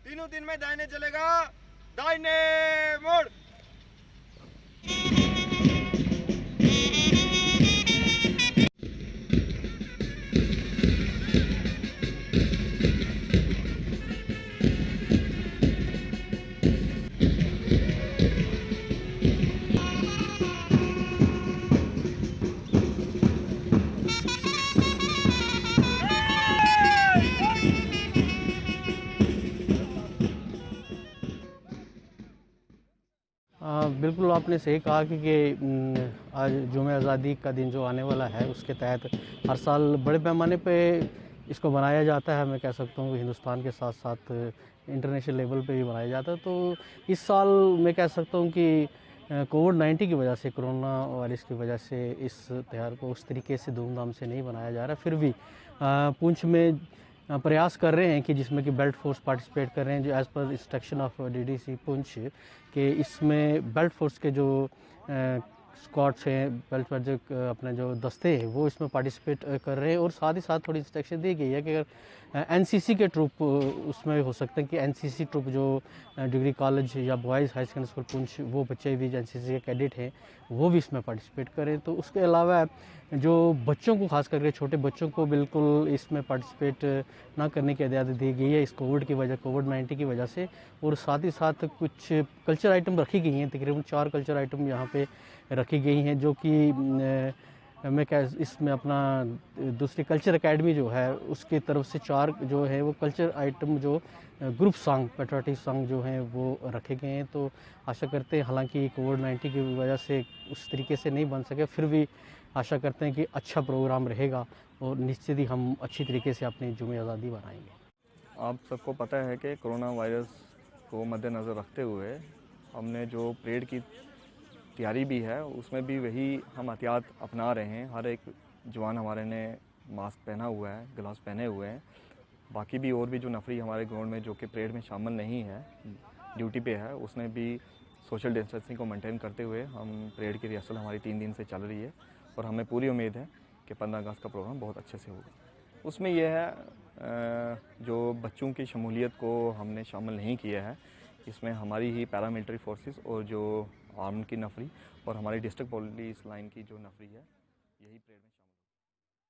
तीनों दिन में दाहिने चलेगा, दाहिने मोड़। बिल्कुल आपने सही कहा कि आज जुम्मे आज़ादी का दिन जो आने वाला है उसके तहत हर साल बड़े पैमाने पे इसको बनाया जाता है। मैं कह सकता हूँ कि हिंदुस्तान के साथ साथ इंटरनेशनल लेवल पे भी बनाया जाता है। तो इस साल मैं कह सकता हूँ कि कोविड-19 की वजह से, कोरोना वायरस की वजह से इस त्यौहार को उस तरीके से धूमधाम से नहीं बनाया जा रहा। फिर भी पुंछ में प्रयास कर रहे हैं कि जिसमें कि बेल्ट फोर्स पार्टिसिपेट कर रहे हैं, जो as per instruction of DDC Poonch कि इसमें बेल्ट फोर्स के जो स्क्वाड्स हैं, बेल्ट पर जो अपने जो दस्ते हैं वो इसमें पार्टिसिपेट कर रहे हैं। और साथ ही साथ थोड़ी इंस्ट्रक्शन दी गई है कि अगर एनसीसी के ट्रुप उसमें हो सकते हैं कि एनसीसी ट्रुप जो डिग्री कॉलेज या boys high secondary school Poonch वो बच्चे भी जो एनसीसी के कैडेट हैं वो भी इसमें पार्टिसिपेट करें। तो उसके अलावा जो बच्चों को, खास करके छोटे बच्चों को बिल्कुल इसमें पार्टिसिपेट ना करने की इजाज़त दी गई है इस कोविड-19 की वजह से। और साथ ही साथ कुछ कल्चर आइटम रखी गई हैं, तकरीबन 4 कल्चर आइटम यहाँ पे रखी गई हैं, जो कि मैं क्या इसमें अपना दूसरी कल्चर एकेडमी जो है उसकी तरफ से 4 जो है वो कल्चर आइटम जो ग्रुप सॉन्ग, पैट्रियोटिक सॉन्ग जो हैं वो रखे गए हैं। तो आशा करते हैं, हालांकि कोविड-19 की वजह से उस तरीके से नहीं बन सके, फिर भी आशा करते हैं कि अच्छा प्रोग्राम रहेगा और निश्चित ही हम अच्छी तरीके से अपनी जुम्मे आज़ादी बनाएंगे। आप सबको पता है कि कोरोना वायरस को मद्देनज़र रखते हुए हमने जो परेड की तैयारी भी है उसमें भी वही हम एहतियात अपना रहे हैं। हर एक जवान हमारे ने मास्क पहना हुआ है, ग्लव्स पहने हुए हैं। बाकी भी और भी जो नफरी हमारे ग्राउंड में जो कि परेड में शामिल नहीं है, ड्यूटी पे है, उसने भी सोशल डिस्टेंसिंग को मेंटेन करते हुए हम परेड की रिहर्सल हमारी 3 दिन से चल रही है और हमें पूरी उम्मीद है कि 15 अगस्त का प्रोग्राम बहुत अच्छे से होगा। उसमें यह है जो बच्चों की शमूलियत को हमने शामिल नहीं किया है। इसमें हमारी ही पैरामिलिट्री फोर्सेस और जो आर्म की नफरी और हमारी डिस्ट्रिक्ट पुलिस लाइन की जो नफरी है, यही परेड में